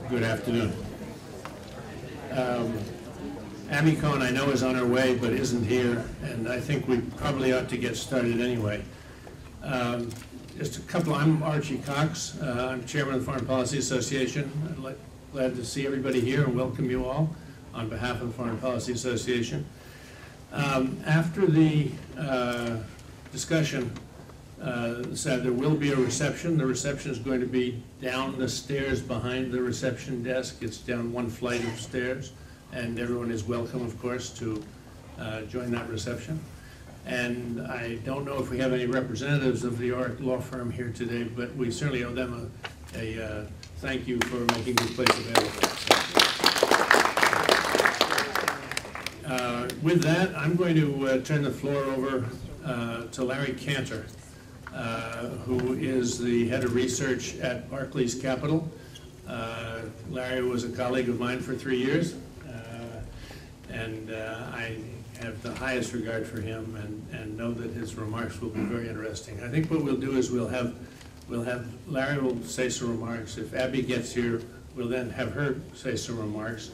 Good afternoon. Amy Cohen, I know, is on her way, but isn't here, and I think we probably ought to get started anyway. Just a couple. I'm Archie Cox. I'm chairman of the Foreign Policy Association. Glad to see everybody here and welcome you all on behalf of the Foreign Policy Association. After the discussion, said there will be a reception. The reception is going to be down the stairs behind the reception desk. It's down one flight of stairs, and everyone is welcome, of course, to join that reception. And I don't know if we have any representatives of the law firm here today, but we certainly owe them a thank you for making this place available. With that, I'm going to turn the floor over to Larry Kantor, who is the head of research at Barclays Capital. Larry was a colleague of mine for 3 years, and I have the highest regard for him and know that his remarks will be very interesting. I think what we'll do is Larry will say some remarks. If Abby gets here, we'll then have her say some remarks.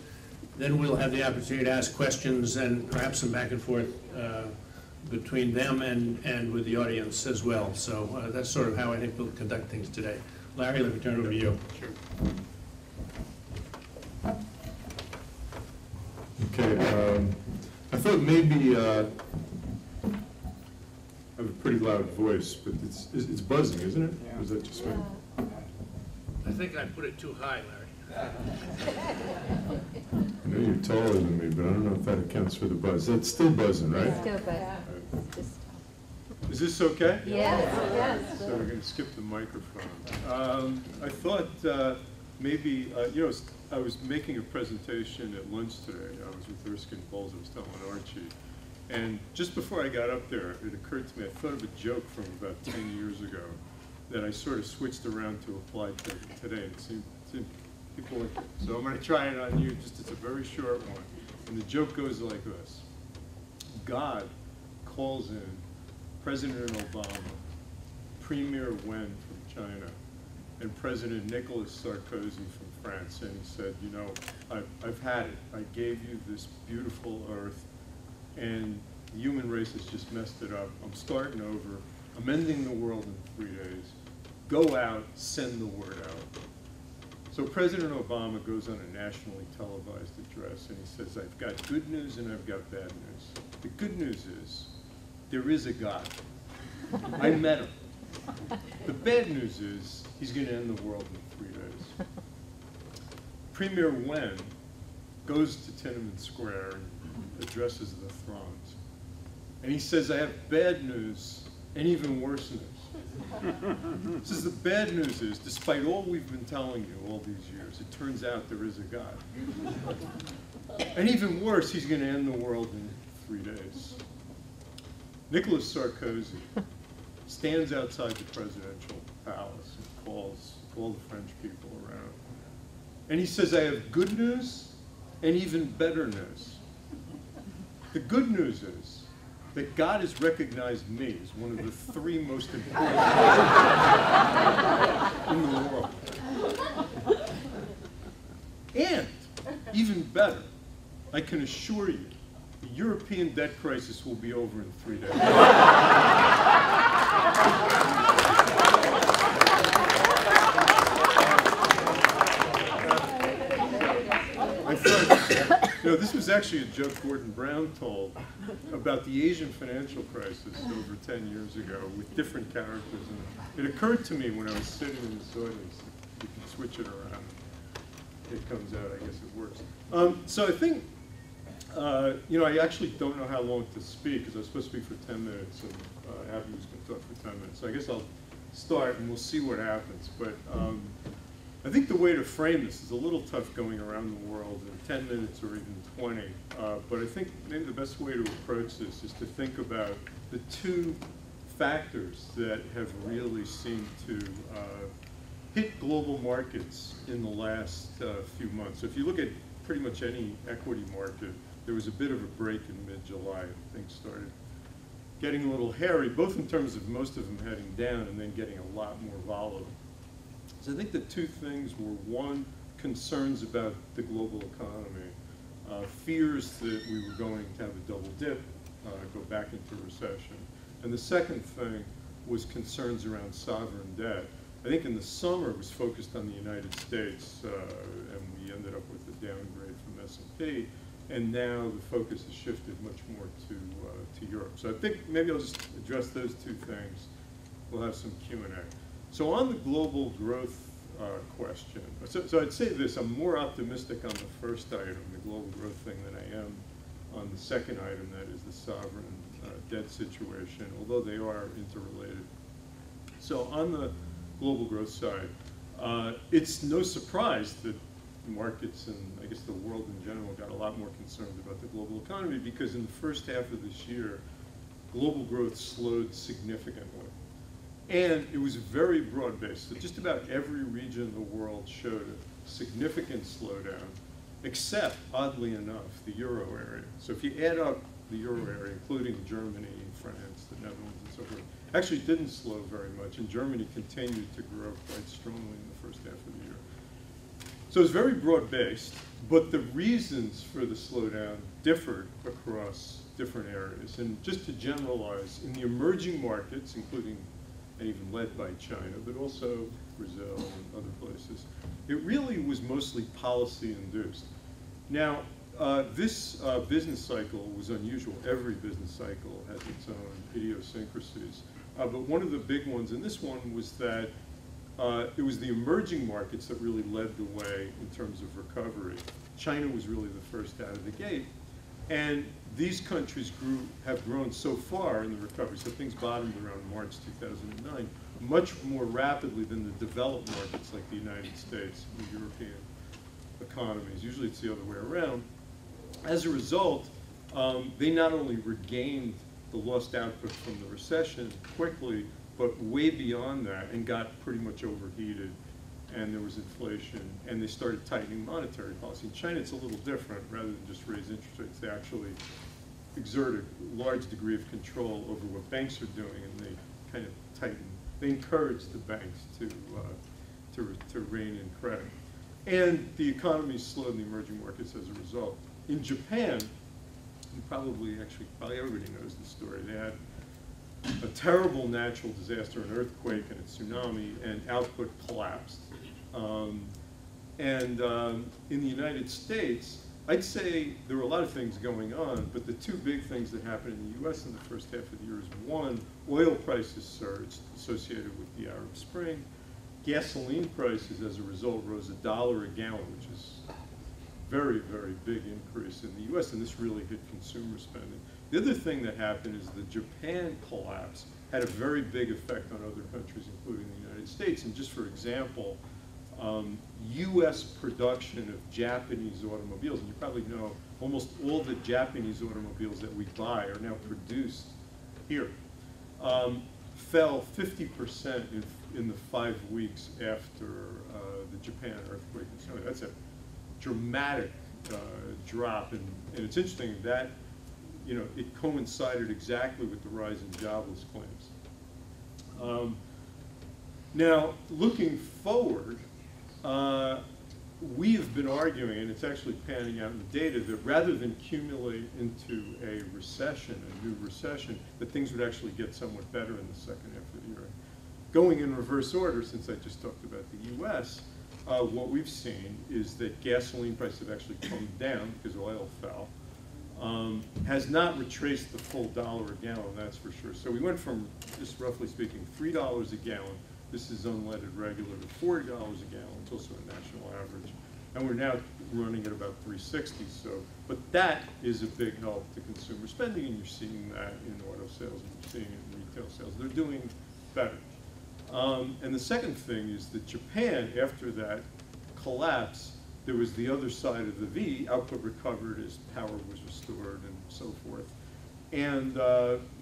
Then we'll have the opportunity to ask questions and perhaps some back and forth between them and with the audience as well. So that's sort of how I think we'll conduct things today. Larry, let me turn it over to you. Sure. Okay. I thought maybe I have a pretty loud voice, but it's buzzing, isn't it? Yeah. Or is that just me? I think I put it too high, Larry. I know you're taller than me, but I don't know if that accounts for the buzz. That's still buzzing, right? It's still buzzing. Is this okay? Yes. Yes. So we're going to skip the microphone. I thought maybe, I was making a presentation at lunch today. I was with Erskine Bowles. I was telling Archie. And just before I got up there, it occurred to me, I thought of a joke from about 10 years ago that I sort of switched around to apply to today. It seemed people like it. So I'm going to try it on you. It's a very short one. And the joke goes like this. God calls in President Obama, Premier Wen from China, and President Nicolas Sarkozy from France, and he said, you know, I've had it. I gave you this beautiful earth, and the human race has just messed it up. I'm starting over. I'm ending the world in 3 days. Go out, send the word out. So President Obama goes on a nationally televised address, and he says, I've got good news and I've got bad news. The good news is, there is a God. I met him. The bad news is, he's going to end the world in 3 days. Premier Wen goes to Tiananmen Square and addresses the throngs. And he says, I have bad news and even worse news. He says, the bad news is, despite all we've been telling you all these years, it turns out there is a God. And even worse, he's going to end the world in 3 days. Nicolas Sarkozy stands outside the presidential palace and calls all the French people around. And he says, I have good news and even better news. The good news is that God has recognized me as one of the 3 most important in the world. And, even better, I can assure you, the European debt crisis will be over in 3 days. I thought, this was actually a joke Gordon Brown told about the Asian financial crisis over 10 years ago with different characters. And it occurred to me when I was sitting in this audience, you can switch it around. It comes out, I guess it works. So I think, I actually don't know how long to speak because I was supposed to speak for 10 minutes and Abby was going to talk for 10 minutes. So I guess I'll start and we'll see what happens. But I think the way to frame this is a little tough going around the world in 10 minutes or even 20. But I think maybe the best way to approach this is to think about the 2 factors that have really seemed to hit global markets in the last few months. So if you look at pretty much any equity market, there was a bit of a break in mid-July. Things started getting a little hairy, both in terms of most of them heading down and then getting a lot more volatile. So I think the 2 things were, 1, concerns about the global economy, fears that we were going to have a double dip, go back into recession. And the second thing was concerns around sovereign debt. I think in the summer it was focused on the United States, and we ended up with a downgrade from S&P, and now the focus has shifted much more to Europe. So I think maybe I'll just address those two things. We'll have some Q&A. So on the global growth question, so I'd say this, I'm more optimistic on the first item, the global growth thing, than I am on the second item, that is the sovereign debt situation, although they are interrelated. So on the global growth side, it's no surprise that markets and I guess the world in general got a lot more concerned about the global economy, because in the first half of this year, global growth slowed significantly. And it was very broad-based. So just about every region of the world showed a significant slowdown, except, oddly enough, the euro area. So if you add up the euro area, including Germany, France, the Netherlands, and so forth, actually didn't slow very much, and Germany continued to grow quite strongly in the first half of the year. So it's very broad-based, but the reasons for the slowdown differed across different areas. And just to generalize, in the emerging markets, including and even led by China, but also Brazil and other places, it really was mostly policy-induced. Now, this business cycle was unusual. Every business cycle has its own idiosyncrasies. But one of the big ones in this one was that it was the emerging markets that really led the way in terms of recovery. China was really the first out of the gate. And these countries have grown so far in the recovery, so things bottomed around March 2009, much more rapidly than the developed markets like the United States and European economies. Usually it's the other way around. As a result, they not only regained the lost output from the recession quickly, but way beyond that, and got pretty much overheated, and there was inflation, and they started tightening monetary policy. In China, it's a little different. Rather than just raise interest rates, they actually exert a large degree of control over what banks are doing, and they kind of tighten. They encourage the banks to rein in credit. And the economy slowed in the emerging markets as a result. In Japan, probably everybody knows the story. They had a terrible natural disaster, an earthquake and a tsunami, and output collapsed. In the United States, I'd say there were a lot of things going on, but the two big things that happened in the US in the first half of the year is, one, oil prices surged associated with the Arab Spring. Gasoline prices, as a result, rose $1 a gallon, which is a very, very big increase in the US, and this really hit consumer spending. The other thing that happened is the Japan collapse had a very big effect on other countries, including the United States. And just for example, US production of Japanese automobiles, and you probably know almost all the Japanese automobiles that we buy are now produced here, fell 50% in the 5 weeks after the Japan earthquake. So that's a dramatic drop, and it's interesting that it coincided exactly with the rise in jobless claims. Now, looking forward, we have been arguing, and it's actually panning out in the data, that rather than accumulate into a recession, a new recession, that things would actually get somewhat better in the second half of the year. Going in reverse order, since I just talked about the US, what we've seen is that gasoline prices have actually come down because oil fell. Has not retraced the full $1 a gallon, that's for sure. So we went from, just roughly speaking, $3 a gallon, this is unleaded regular, to $40 a gallon, it's also a national average. And we're now running at about $3.60, so, but that is a big help to consumer spending, and you're seeing that in auto sales, and you're seeing it in retail sales. They're doing better. And the second thing is that Japan, after that collapse, there was the other side of the V. Output recovered as power was restored and so forth. And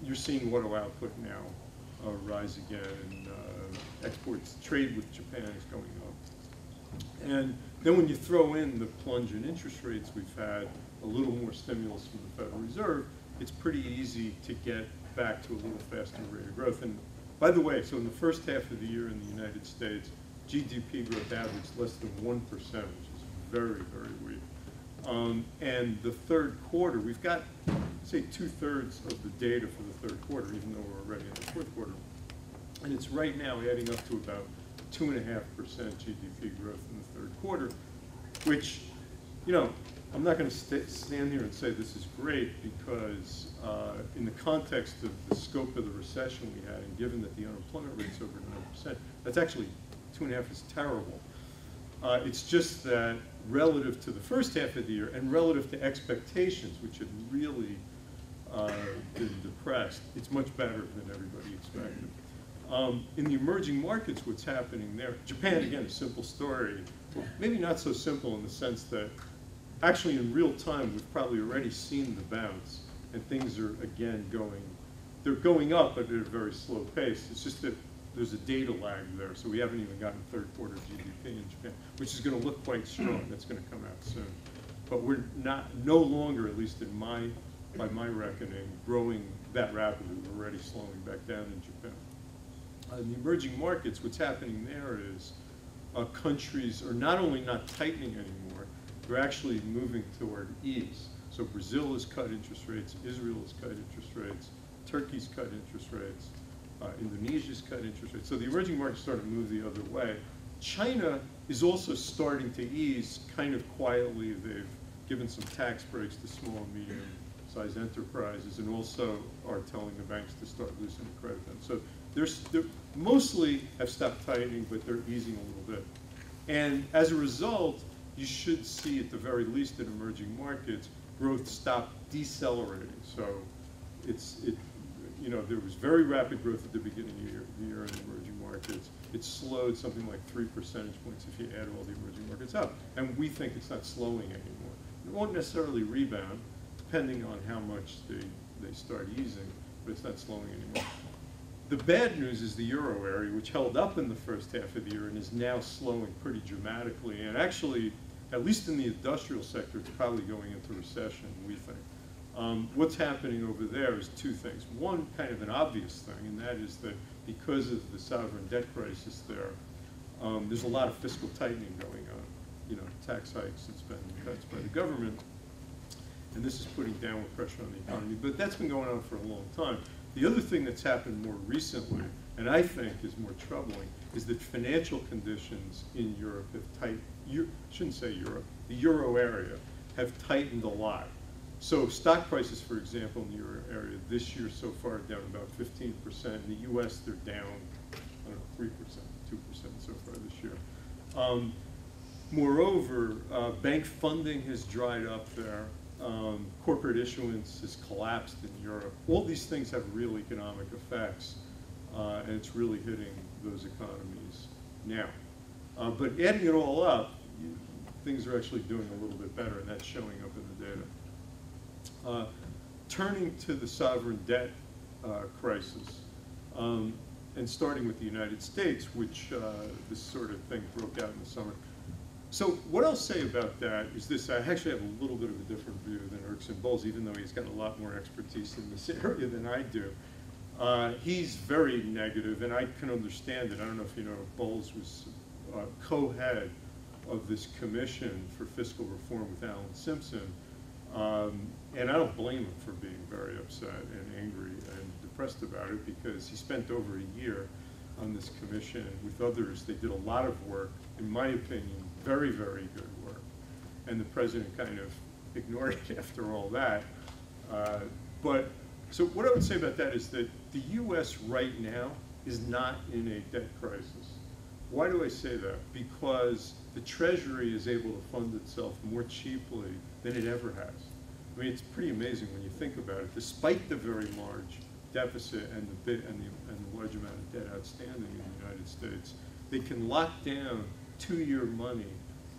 you're seeing auto output now rise again, and exports, trade with Japan is going up. And then when you throw in the plunge in interest rates we've had, a little more stimulus from the Federal Reserve, it's pretty easy to get back to a little faster rate of growth. And by the way, so in the first half of the year in the United States, GDP growth averaged less than 1%, which is very, very weak. And the third quarter, we've got, say, 2/3 of the data for the third quarter, even though we're already in the fourth quarter. And it's right now adding up to about 2.5% GDP growth in the third quarter, which, you know, I'm not going to stand here and say this is great because in the context of the scope of the recession we had, and given that the unemployment rate's over 9%, that's actually 2.5 is terrible. It's just that relative to the first half of the year and relative to expectations, which had really been depressed, it's much better than everybody expected. In the emerging markets, what's happening there, Japan, again, a simple story, maybe not so simple in the sense that actually in real time, we've probably already seen the bounce, and things are, again, they're going up, but at a very slow pace. It's just that there's a data lag there, so we haven't even gotten third quarter GDP in Japan, which is going to look quite strong. That's going to come out soon. But we're no longer, at least by my reckoning, growing that rapidly. We're already slowing back down in Japan. In the emerging markets, what's happening there is countries are not only not tightening anymore, they're actually moving toward ease. So Brazil has cut interest rates, Israel has cut interest rates, Turkey's cut interest rates, Indonesia's cut interest rates. So the emerging markets starting to move the other way. China is also starting to ease kind of quietly. They've given some tax breaks to small and medium-sized enterprises, and also are telling the banks to start loosening credit. So they're mostly have stopped tightening, but they're easing a little bit. And as a result, you should see, at the very least in emerging markets, growth stop decelerating. So there was very rapid growth at the beginning of the year in emerging markets. It slowed something like 3 percentage points if you add all the emerging markets up. And we think it's not slowing anymore. It won't necessarily rebound, depending on how much they start easing, but it's not slowing anymore. The bad news is the euro area, which held up in the first half of the year and is now slowing pretty dramatically. And actually, at least in the industrial sector, it's probably going into recession, we think. What's happening over there is two things. One, kind of an obvious thing, and that is that because of the sovereign debt crisis there, there's a lot of fiscal tightening going on. Tax hikes and spending cuts by the government, and this is putting downward pressure on the economy. But that's been going on for a long time. The other thing that's happened more recently, and I think is more troubling, is that financial conditions in Europe have tightened. Shouldn't say Europe, the euro area have tightened a lot. So stock prices, for example, in the euro area this year so far are down about 15%. In the US, they're down, 3%, 2% so far this year. Moreover, bank funding has dried up there. Corporate issuance has collapsed in Europe. All these things have real economic effects, and it's really hitting those economies now. But adding it all up, things are actually doing a little bit better, and that's showing up in the data. Turning to the sovereign debt crisis, and starting with the United States, which this sort of thing broke out in the summer. So what I'll say about that is this: I actually have a little bit of a different view than Erskine Bowles, even though he's got a lot more expertise in this area than I do. He's very negative, and I can understand it. I don't know if you know, Bowles was co-head of this commission for fiscal reform with Alan Simpson, and I don't blame him for being very upset and angry and depressed about it, because he spent over a year on this commission with others. They did a lot of work, in my opinion, very, very good work. And the president kind of ignored it after all that. So what I would say about that is that the US right now is not in a debt crisis. Why do I say that? Because the Treasury is able to fund itself more cheaply than it ever has. I mean, it's pretty amazing when you think about it. Despite the very large deficit and the large amount of debt outstanding in the United States, they can lock down 2-year money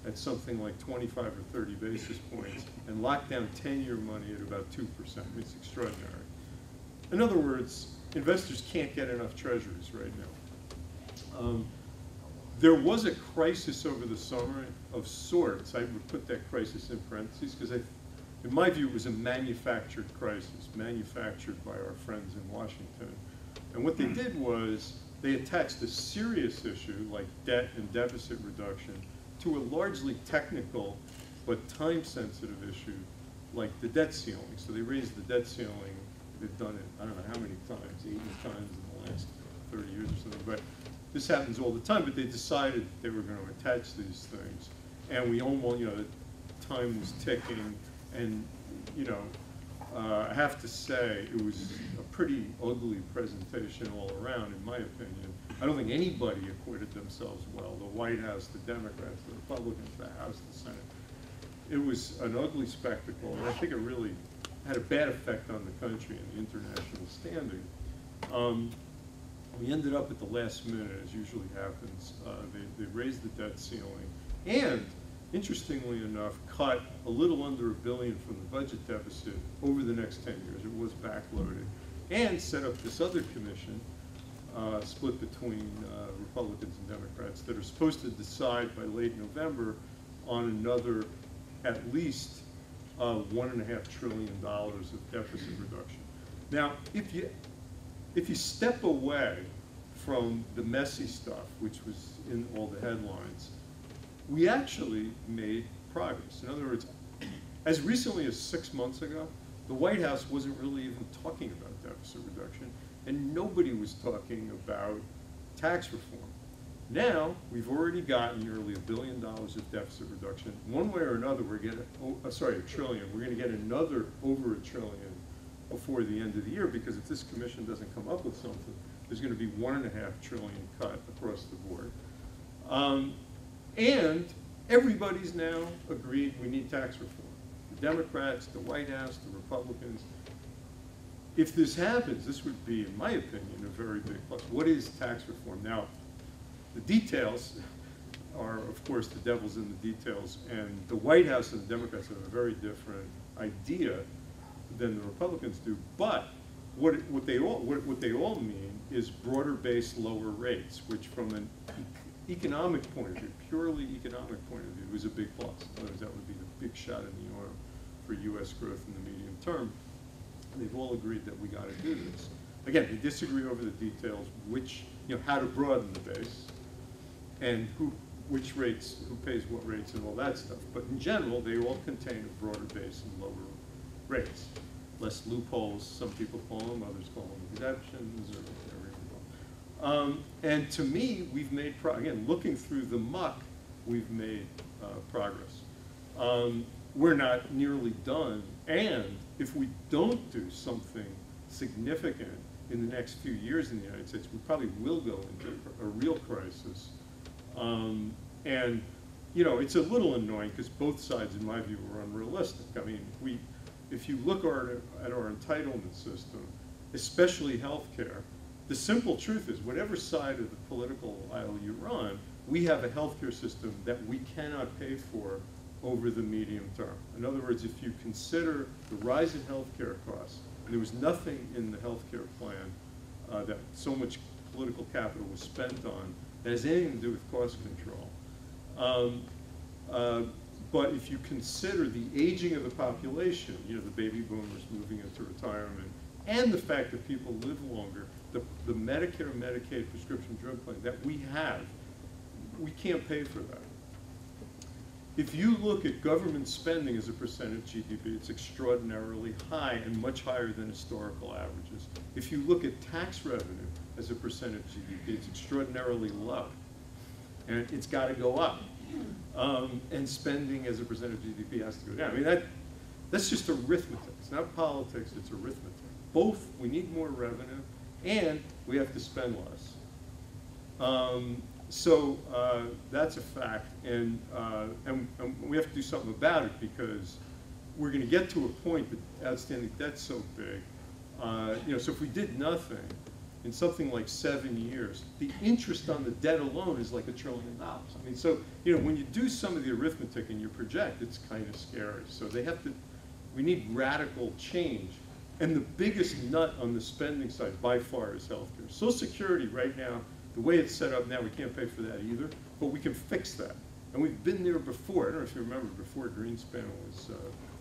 at something like 25 or 30 basis points and lock down 10-year money at about 2%. It's extraordinary. In other words, investors can't get enough treasuries right now. There was a crisis over the summer of sorts. I would put that crisis in parentheses because in my view, it was a manufactured crisis, manufactured by our friends in Washington. And what they did was they attached a serious issue like debt and deficit reduction to a largely technical but time-sensitive issue like the debt ceiling. So they raised the debt ceiling. They've done it, I don't know how many times, 80 times in the last 30 years or something. But this happens all the time. But they decided they were going to attach these things. And we almost, the time was ticking. And, I have to say, it was a pretty ugly presentation all around, in my opinion. I don't think anybody acquitted themselves well. The White House, the Democrats, the Republicans, the House, the Senate. It was an ugly spectacle, and I think it really had a bad effect on the country and the international standing. We ended up at the last minute, as usually happens. They raised the debt ceiling, and interestingly enough, cut a little under $1 billion from the budget deficit over the next 10 years. It was backloaded, and set up this other commission, split between Republicans and Democrats, that are supposed to decide by late November on another at least $1.5 trillion of deficit reduction. Now, if you step away from the messy stuff, which was in all the headlines, we actually made progress. In other words, as recently as 6 months ago, the White House wasn't really even talking about deficit reduction, and nobody was talking about tax reform. Now, we've already gotten nearly $1 billion of deficit reduction. One way or another, we're getting, $1 trillion. We're going to get another over $1 trillion before the end of the year, because if this commission doesn't come up with something, there's going to be $1.5 trillion cut across the board. And everybody's now agreed we need tax reform. The Democrats, the White House, the Republicans. If this happens, this would be, in my opinion, a very big plus. What is tax reform? Now, the details are, of course, the devil's in the details, and the White House and the Democrats have a very different idea than the Republicans do. But what they all mean is broader-based lower rates, which from an economic point of view, purely economic point of view, is a big plus. In other words, that would be the big shot in the arm for U.S. growth in the medium term. They've all agreed that we got to do this. Again, they disagree over the details, how to broaden the base, and which rates, who pays what rates, and all that stuff. But in general, they all contain a broader base and lower rates. Less loopholes, some people call them, others call them exemptions, or whatever you call them. And to me, we've made again, looking through the muck, we've made progress. We're not nearly done, and if we don't do something significant in the next few years in the United States, we probably will go into a real crisis. And it's a little annoying because both sides, in my view, are unrealistic. I mean, if you look at our entitlement system, especially healthcare, the simple truth is, whatever side of the political aisle you're on, we have a healthcare system that we cannot pay for over the medium term. In other words, if you consider the rise in healthcare costs, and there was nothing in the healthcare plan that so much political capital was spent on that has anything to do with cost control. But if you consider the aging of the population, the baby boomers moving into retirement, and the fact that people live longer, the Medicare and Medicaid prescription drug plan that we have, we can't pay for that. If you look at government spending as a percent of GDP, it's extraordinarily high and much higher than historical averages. If you look at tax revenue as a percent of GDP, it's extraordinarily low. And it's got to go up. And spending as a percent of GDP has to go down. I mean, that's just arithmetic. It's not politics, it's arithmetic. Both, we need more revenue, and we have to spend less. So that's a fact, and we have to do something about it, because we're going to get to a point that outstanding debt's so big. So if we did nothing, in something like 7 years, the interest on the debt alone is like $1 trillion. I mean, so when you do some of the arithmetic and you project, it's kind of scary. So we need radical change. And the biggest nut on the spending side by far is healthcare. Social Security right now, the way it's set up now, we can't pay for that either, but we can fix that. And we've been there before. I don't know if you remember, before Greenspan was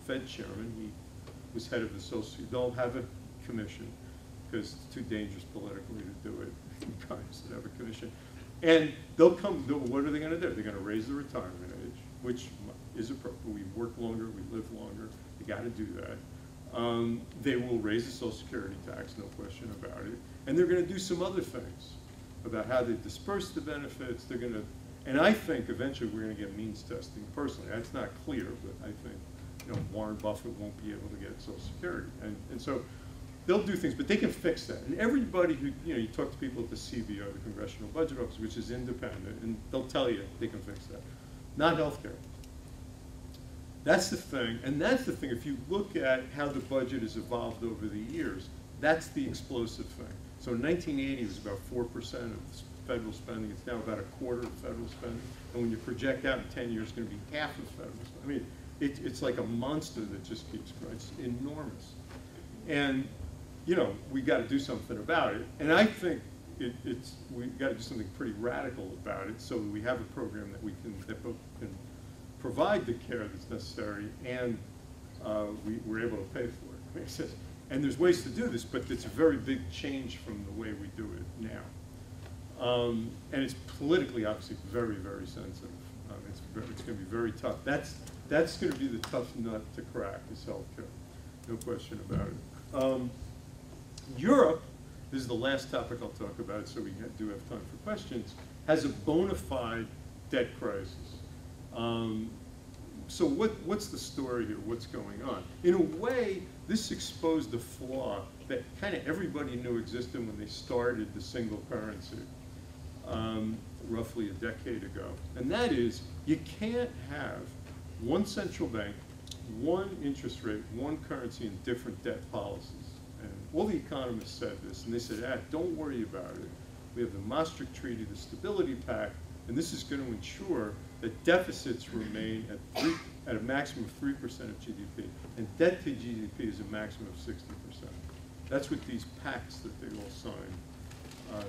Fed chairman, he was head of the Social Security. They'll have a commission, because it's too dangerous politically to do it in Congress to have a commission. And they'll come, what are they going to do? They're going to raise the retirement age, which is appropriate. We work longer, we live longer. You got to do that. They will raise the Social Security tax, no question about it. And they're going to do some other things about how they disperse the benefits. They're going to, and I think eventually we're going to get means testing. Personally, that's not clear, but I think Warren Buffett won't be able to get Social Security, and so they'll do things, but they can fix that. And everybody who you talk to people at the CBO, the Congressional Budget Office, which is independent, and they'll tell you they can fix that. Not healthcare. That's the thing, and that's the thing. If you look at how the budget has evolved over the years, that's the explosive thing. So in 1980, it was about 4% of federal spending. It's now about a quarter of federal spending. And when you project out in 10 years, it's going to be half of federal spending. I mean, it's like a monster that just keeps growing. It's enormous. And, we got to do something about it. And I think we got to do something pretty radical about it so that we have a program that that both can provide the care that's necessary and we're able to pay for it. Makes sense. And there's ways to do this, but it's a very big change from the way we do it now. And it's politically, obviously, very, very sensitive. It's going to be very tough. That's going to be the tough nut to crack, is healthcare. No question about it. Europe, this is the last topic I'll talk about, so we do have time for questions, has a bona fide debt crisis. So what's the story here? What's going on? In a way, this exposed a flaw that kind of everybody knew existed when they started the single currency roughly a decade ago. And that is, you can't have one central bank, one interest rate, one currency, and different debt policies. And all the economists said this, and they said, don't worry about it. We have the Maastricht Treaty, the Stability Pact, and this is going to ensure that deficits remain at a maximum of 3% of GDP, and debt to GDP is a maximum of 60%. That's what these pacts that they all signed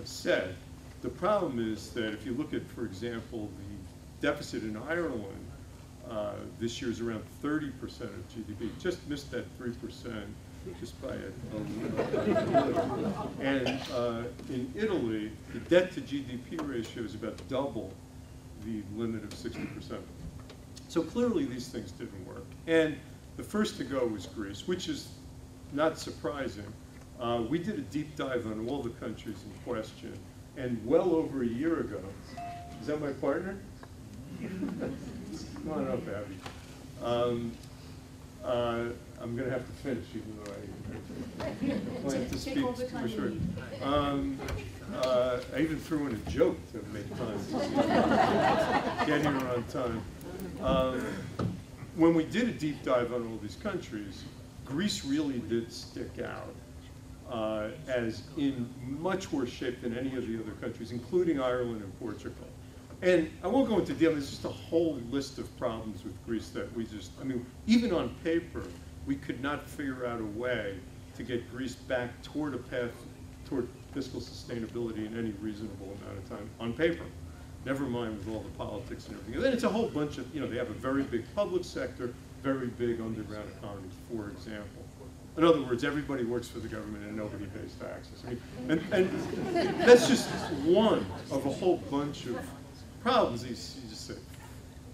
said. The problem is that if you look at, for example, the deficit in Ireland, this year is around 30% of GDP. Just missed that 3% just by a little. And in Italy, the debt to GDP ratio is about double the limit of 60%. So clearly these things didn't work. And the first to go was Greece, which is not surprising. We did a deep dive on all the countries in question, and well over a year ago, is that my partner? Come on up, Abby. I'm going to have to finish, even though I plan to speak for sure. I even threw in a joke to make time. Get here on time. When we did a deep dive on all these countries, Greece really did stick out as in much worse shape than any of the other countries, including Ireland and Portugal. And I won't go into detail, there's just a whole list of problems with Greece that we just, even on paper, we could not figure out a way to get Greece back toward a path toward fiscal sustainability in any reasonable amount of time, on paper. Never mind with all the politics and everything. And then it's a whole bunch of, they have a very big public sector, very big underground economy, for example. In other words, everybody works for the government and nobody pays taxes. And that's just one of a whole bunch of problems. You just say,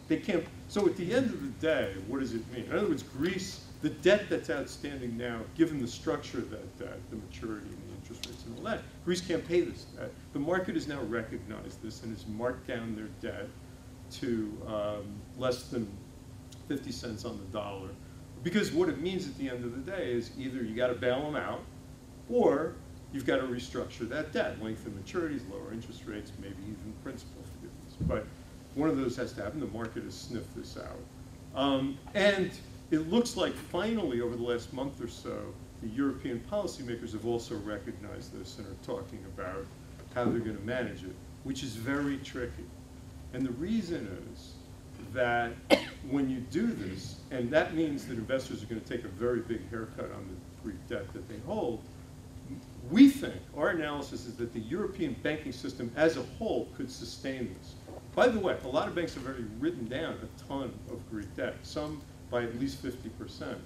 they can't. So at the end of the day, what does it mean? In other words, Greece, the debt that's outstanding now, given the structure of that debt, the maturity and the interest rates and all that, Greece can't pay this debt. The market has now recognized this and has marked down their debt to less than 50 cents on the dollar. Because what it means at the end of the day is either you got to bail them out, or you've got to restructure that debt. Length of maturities, lower interest rates, maybe even principal forgiveness. But one of those has to happen. The market has sniffed this out. And it looks like finally, over the last month or so, the European policymakers have also recognized this and are talking about how they're going to manage it, which is very tricky. And the reason is that when you do this, and that means that investors are going to take a very big haircut on the Greek debt that they hold, we think, our analysis is that the European banking system as a whole could sustain this. By the way, a lot of banks have already written down a ton of Greek debt, some by at least 50%.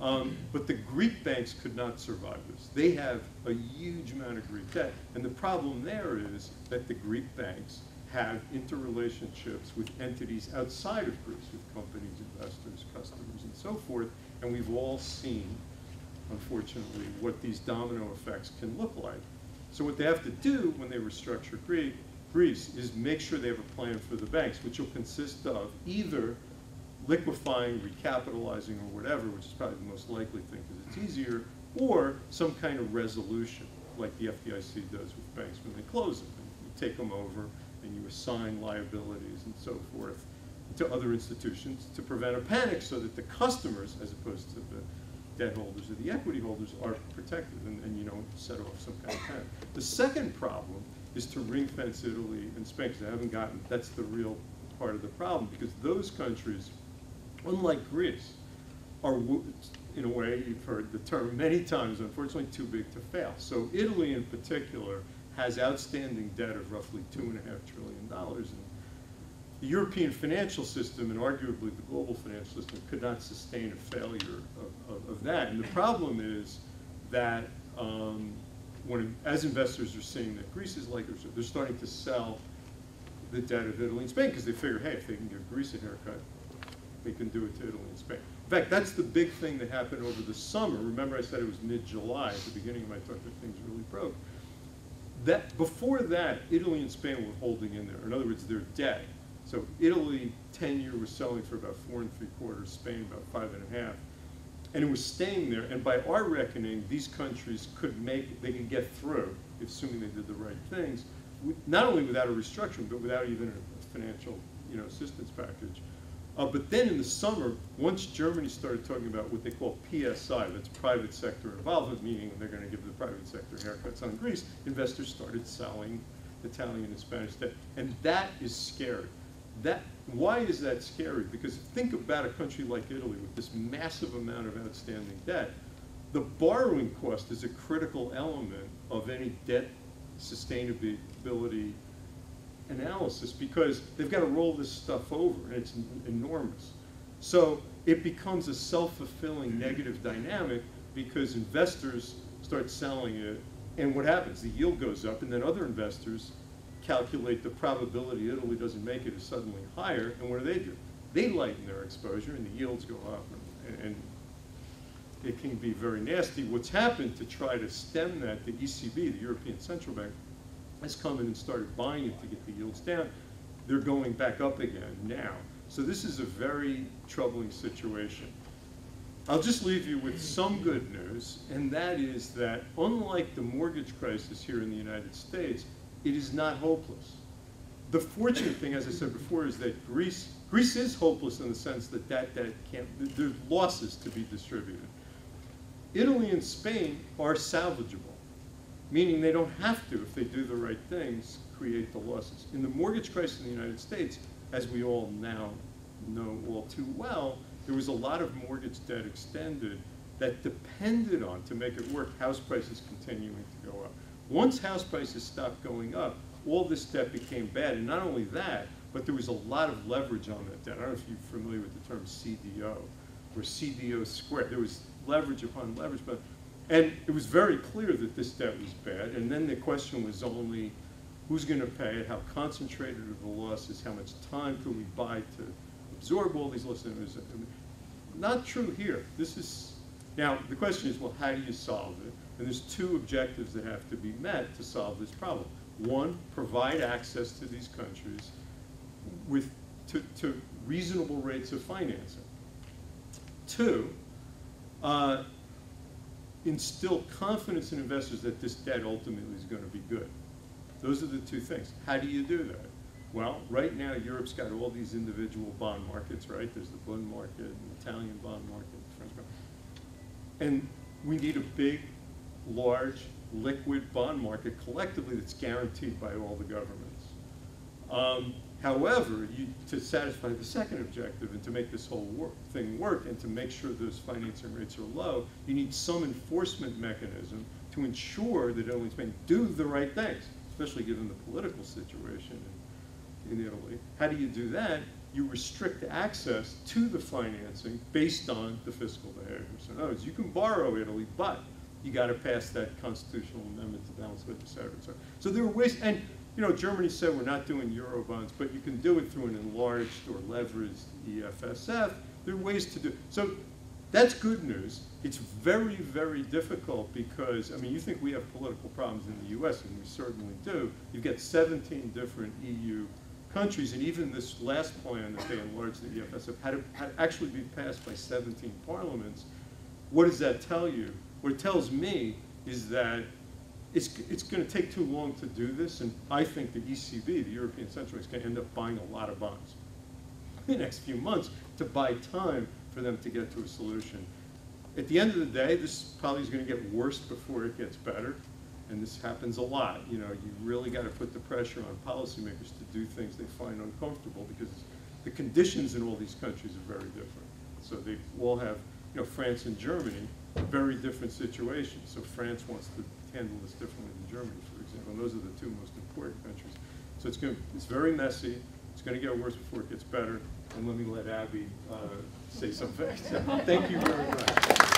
But the Greek banks could not survive this. They have a huge amount of Greek debt. And the problem there is that the Greek banks have interrelationships with entities outside of Greece, with companies, investors, customers, and so forth. And we've all seen, unfortunately, what these domino effects can look like. So what they have to do when they restructure Greece is make sure they have a plan for the banks, which will consist of either liquefying, recapitalizing, or whatever, which is probably the most likely thing because it's easier, or some kind of resolution, like the FDIC does with banks when they close them. You take them over, and you assign liabilities and so forth to other institutions to prevent a panic so that the customers, as opposed to the debt holders or the equity holders, are protected and you don't set off some kind of panic. The second problem is to ring fence Italy and Spain, because I haven't gotten, that's the real part of the problem, because those countries, unlike Greece, are, in a way, you've heard the term many times, unfortunately too big to fail. So Italy in particular has outstanding debt of roughly $2.5 trillion. And the European financial system, and arguably the global financial system, could not sustain a failure of that. And the problem is that as investors are seeing that Greece is like, they're starting to sell the debt of Italy and Spain because they figure, hey, if they can give Greece a haircut, they can do it to Italy and Spain. In fact, that's the big thing that happened over the summer. Remember I said it was mid-July, at the beginning of my talk, that things really broke. Before that, Italy and Spain were holding in there. In other words, their debt. So Italy, 10-year, was selling for about 4 3/4, Spain about 5.5. And it was staying there. And by our reckoning, these countries they can get through, assuming they did the right things, not only without a restructuring, but without even a financial assistance package. But then in the summer, once Germany started talking about what they call PSI, that's private sector involvement, meaning they're going to give the private sector haircuts on Greece, investors started selling Italian and Spanish debt. And that is scary. Why is that scary? Because think about a country like Italy with this massive amount of outstanding debt. The borrowing cost is a critical element of any debt sustainability analysis, because they've got to roll this stuff over, and it's enormous. So it becomes a self-fulfilling negative dynamic because investors start selling it, and what happens? The yield goes up, and then other investors calculate the probability Italy doesn't make it is suddenly higher, and what do? They lighten their exposure, and the yields go up, and it can be very nasty. What's happened to try to stem that, the ECB, the European Central Bank, has come in and started buying it to get the yields down. They're going back up again now. So this is a very troubling situation. I'll just leave you with some good news, and that is that unlike the mortgage crisis here in the United States, it is not hopeless. The fortunate thing, as I said before, is that Greece is hopeless in the sense that debt can't, there's losses to be distributed. Italy and Spain are salvageable, meaning they don't have to, if they do the right things, create the losses. In the mortgage crisis in the United States, as we all now know all too well, there was a lot of mortgage debt extended that depended on, to make it work, house prices continuing to go up. Once house prices stopped going up, all this debt became bad, and not only that, but there was a lot of leverage on that debt. I don't know if you're familiar with the term CDO, or CDO squared. There was leverage upon leverage, and it was very clear that this debt was bad, and then the question was only who's going to pay it, how concentrated are the losses, how much time could we buy to absorb all these losses. Not true here. Now, the question is, well, how do you solve it? And there's two objectives that have to be met to solve this problem. One, provide access to these countries to reasonable rates of financing. Two, instill confidence in investors that this debt ultimately is going to be good. Those are the two things. How do you do that? Well, right now Europe's got all these individual bond markets, right? There's the Bund market, and the Italian bond market, the French bond market. And we need a big, large, liquid bond market collectively that's guaranteed by all the governments. However, to satisfy the second objective and to make this whole thing work and to make sure those financing rates are low, you need some enforcement mechanism to ensure that Italy and Spain do the right things, especially given the political situation in Italy. How do you do that? you restrict access to the financing based on the fiscal behavior. So in other words, you can borrow Italy, but you got to pass that constitutional amendment to balance it, et cetera, et cetera. So there are ways, and you know, Germany said we're not doing Euro bonds, but you can do it through an enlarged or leveraged EFSF. There are ways to do it. So that's good news. It's very, very difficult because, I mean, you think we have political problems in the US, and we certainly do. You've got 17 different EU countries, and even this last plan that they enlarged the EFSF had to actually be passed by 17 parliaments. What does that tell you? What it tells me is that it's going to take too long to do this, and I think the ECB, the European Central Bank, is going to end up buying a lot of bonds in the next few months to buy time for them to get to a solution. At the end of the day, this probably is going to get worse before it gets better, and this happens a lot. You know, you really got to put the pressure on policymakers to do things they find uncomfortable because the conditions in all these countries are very different. So they all have, you know, France and Germany, very different situations. So France wants to handle this differently than Germany, for example, and those are the two most important countries. So it's very messy. It's going to get worse before it gets better. And let me let Abby say something. Thank you very much.